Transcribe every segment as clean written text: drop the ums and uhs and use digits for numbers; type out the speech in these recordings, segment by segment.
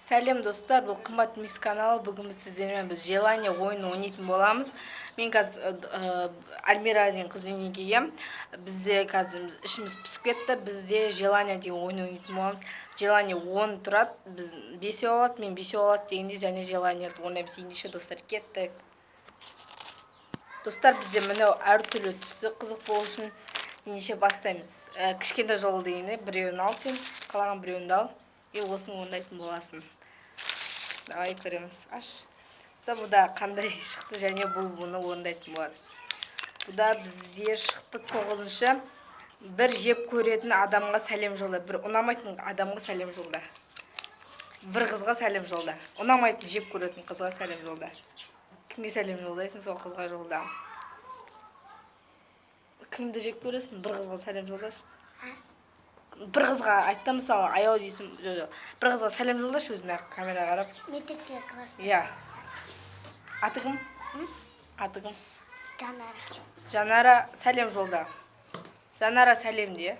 Сәлем достар, бұл қымбат мис каналы. Бүгін сіздермен біз желание ойынын ойнайтын боламыз. Мен қазір Альмира деген қыз үйіне келгем. Бізде қазір ішіміз пісіп кетті. Бізде желание деген ойын ойнайтын боламыз. Желание 10 тұрады. Біз 5 алады, мен 5 алады дегенде және желание ойнаймыз. Ендеше достар, кеттік. Достар, бізде мынау әртүрлі түсті қызық болу үшін ендеше бастаймыз. Кішкентай жол дегенде біреуін ал сен, қалаған біреуінді ал. И осыны орындайтын боласың. Давай көреміз. Аш. Бұда қандай шықты және бұл бұны орындайтын болады. Бұда бізде шықты 9-шы. Бір жеп көретін адамға сәлем жолда. Бір ұнамайтын адамға сәлем жолда. Бір қызға сәлем жолда. Ұнамайтын жеп көретін қызға сәлем жолда. Кімге сәлем жолдайсың, сол қызға жолда. Кімді жеп көресің, бір қызға сәлем жолдашы. Bir kızga айтты мысалы, аяу дейсің, бір қызға сәлем жолдашы өзіне камера қарап. Мектепте класста. Иә. Аты кім? Аты кім? Жанара. Жанара сәлем жолда. Жанара сәлем де.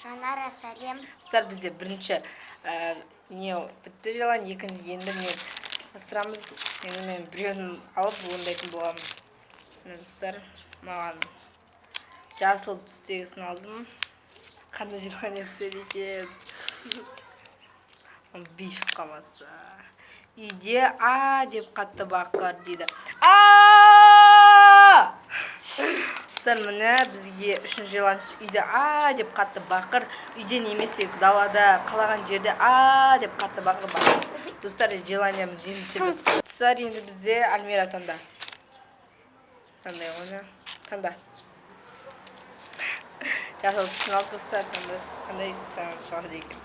Жанара сәлем. Достар, бізде бірінші не бітті жалан, екінші енді мен ыстырамыз. Енді мен біреуін алып орындайтын боламын. Достар, маған жасыл түстегісін алдым. Қандай желание түседі екен. Би шыққамасы. Үйде деп қатты бақыр дейді. Достар, міне бізге үшінші желание үйде деп қатты бақыр. Үйде немесе далада қалаған жерде деп қатты бақыр. Достар, желаниеміз енді. Достар, енді бізде Альмира таңда. Таңдай оны. Таңда. Жасыл түсін алып достар, қандай саған шығарды екен.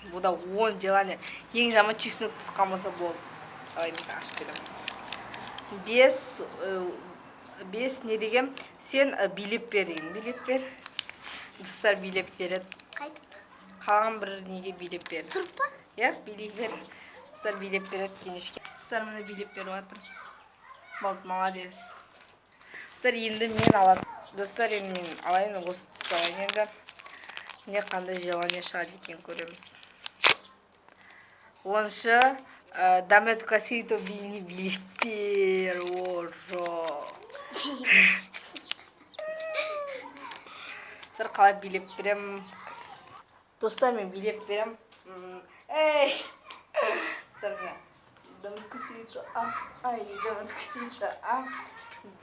Бұда 10 желание. Ең жаман чеснок тұсқамаса болды. Давай, мен ашып берем. 5 не деген? Сен билеп бер деген. Билеп бер. Достар, билеп береді. Қайтып? Қалған бір неге билеп бер. Тұрып па? Иә, билеп бер. Достар, билеп береді кенешке. Достар, мені билеп беріп жатыр. Болды, молодец. Достар, енді мен алады. Достар, енді мен алайын, осы түсті алайын енді. Не қандай желание шығады екен көреміз. 10-шы. Дамет касито бейні билеп бер. О, жоқ. Достар, қалай билеп берем. Достар, мен билеп берем. Эй! Достар, мен дамет касито. Дамет касито.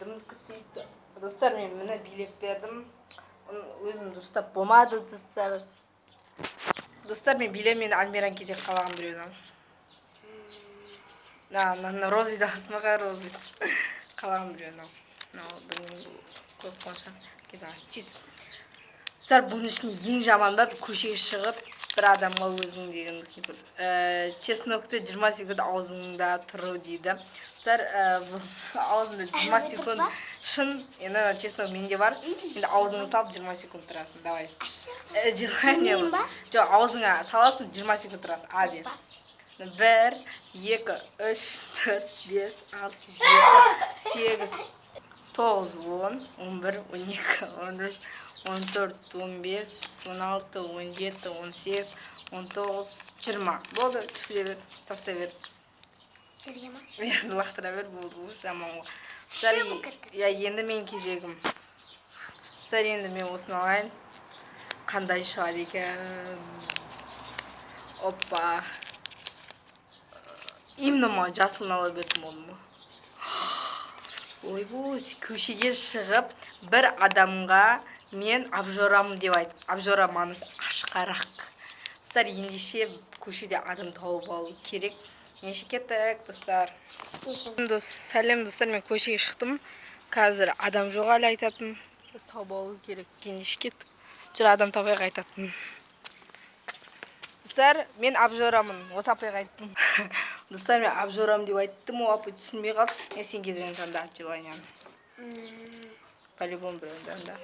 Дамет касито. Достар, мен мені билеп бердім. Өзім дұрыстап болмады, достар. Достар, мен билем, мен Альмиран кезек қалаған біреуін. Розида қысмаға, Розида. Қалаған біреуін. Көп қонша. Тез. Достар, бұның ішіне ең жаман ба, көшеге шығып, бір адамға өзің деген. Чеснокты 20 секунд аузыңда тұру дейді. Достар, аузында 20 секунд шын, енді чеснок менде бар. Енді аузыңа салып 20 секунд тұрасың. Давай. Желание ба? Жоқ, аузыңа саласың 20 секунд тұрасың. Аде. 1, 2, 3, 4, 5, 6, 7, 8, 9, 10, 11, 12, 13, 14, 15, 16, 17, 18, 19, 20. Болды, түфіле бер, таста бер. Жерге ма? Енді лақтыра бер, болды бұл жаман ғой. Енді мен кезегім. Достар, енді мен осыны алайын. Қандай шығады екен. Опа. Именно ма жасылын ала бердім оны ма? Ой, бұл көшеге шығып бір адамға мен абжорамын деп айт. Абжорамаңыз ашқарақ. Достар, ендеше көшеде адам тауып алу керек. Ендеше кеттік, достар. Сәлем, достар, мен көшеге шықтым. Қазір адам жоқ әлі айтатын. Біз тауып алу керек. Ендеше кеттік. Жүр адам табайға айтатын. Достар, мен абжорамын. Осы апайға айттым. Достар, мен абжорам деп айттым. О, апай түсінбей қалды. Мен сен кезген таңда желаниям. По-любому біреуін таңда.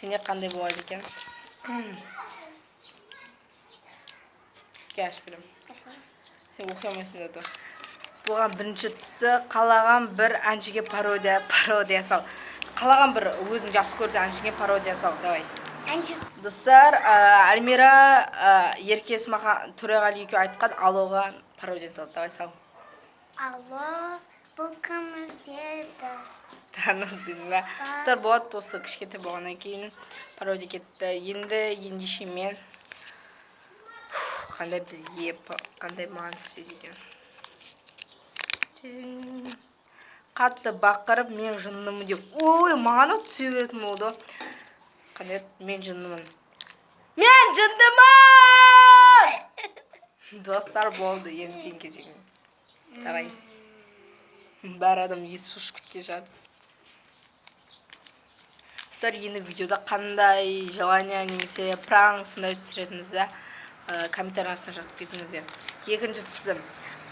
Сене қандай болады екен? Кәш берем. Сен оқимайсың да тұр. Бұған бірінші түсті. Қалаған бір әншіге пародия сал. Қалаған бір өзің жақсы көрді әншіге пародия сал. Давай. Әнші Достар, Альмира Ерке Смахан Төреғали екеуі айтқан алоға пародия салды. Давай сал. алло, бұл кім іздеді? Таныдың ба? Достар, болады осы кішкентай болғаннан кейін пародия кетті. Ендеше мен қандай бізге, қандай маған түседі екен. Қатты бақырып, мен жындымын деп. Ой, маған түсе беретін болды. Қандай, мен жындымын. Мен жындымын! Достар болды, енді сен кезегің. Давай. Бәр адам есі шошып кеткен шығар. Достар, енді видеода қандай желание немесе пранк сондай түсіретінізді комментарий астына жазып кетіңіздер. Екінші түсім.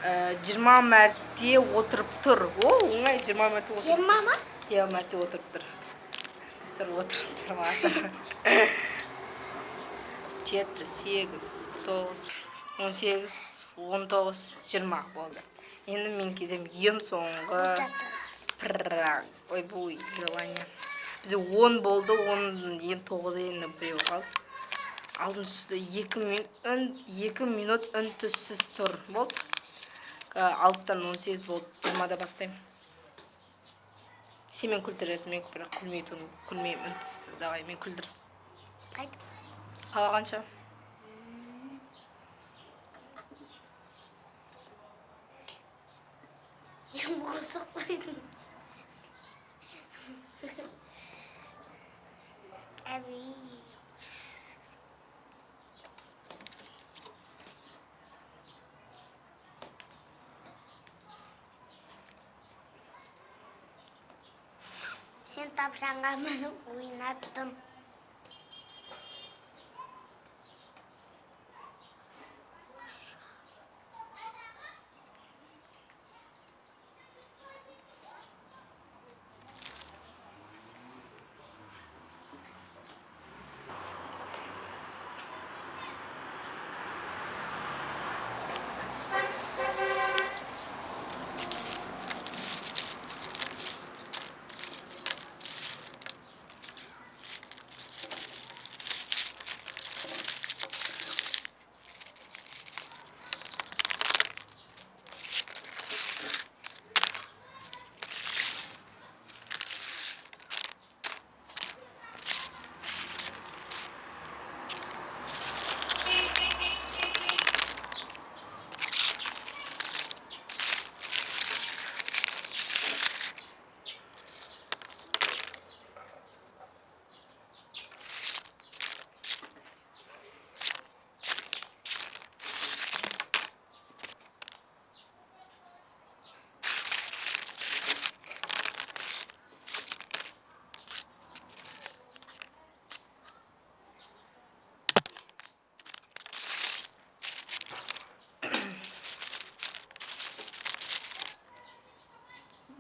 20 мәрте отырып тұр. О, оңай 20 мәрте отырып тұр. 20 ма? 20 мәрте отырып тұр. Сыр отырып тұр ма? 7, 8, 9, 18, 19, 20 болды. Енді мен кезем ең соңғы пранк. Ой, бұл желание. Бізде 10 болды, 10 ең 9 енді біреу қалды. Алтыншыда 2 минут үн-түссіз тұр болды. 6-тан 18 болды. 20-да бастаймын. Сен мен күлдіресің, мен бірақ күлмеймін үн-түссіз. Давай, мен күлдір. Қайт. Қалағанша. Бұғысы қойдың. Әбей. Сен тапшанға мініп ойнаттым.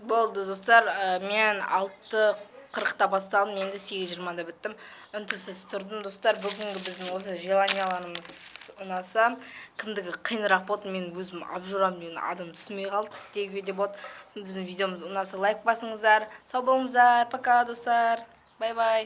Болды достар, мен 6:40-та басталдым, енді 8:20-да біттім. Үн-түссіз тұрдым достар. Бүгінгі біздің осы желанияларымыз ұнаса, кімдігі қиынырақ болды, мен өзім абжурам деген адам түсінбей қалды. Деуге де болды. Біздің видеомыз ұнаса лайк басыңыздар. Сау болыңыздар. Пока достар. Бай-бай.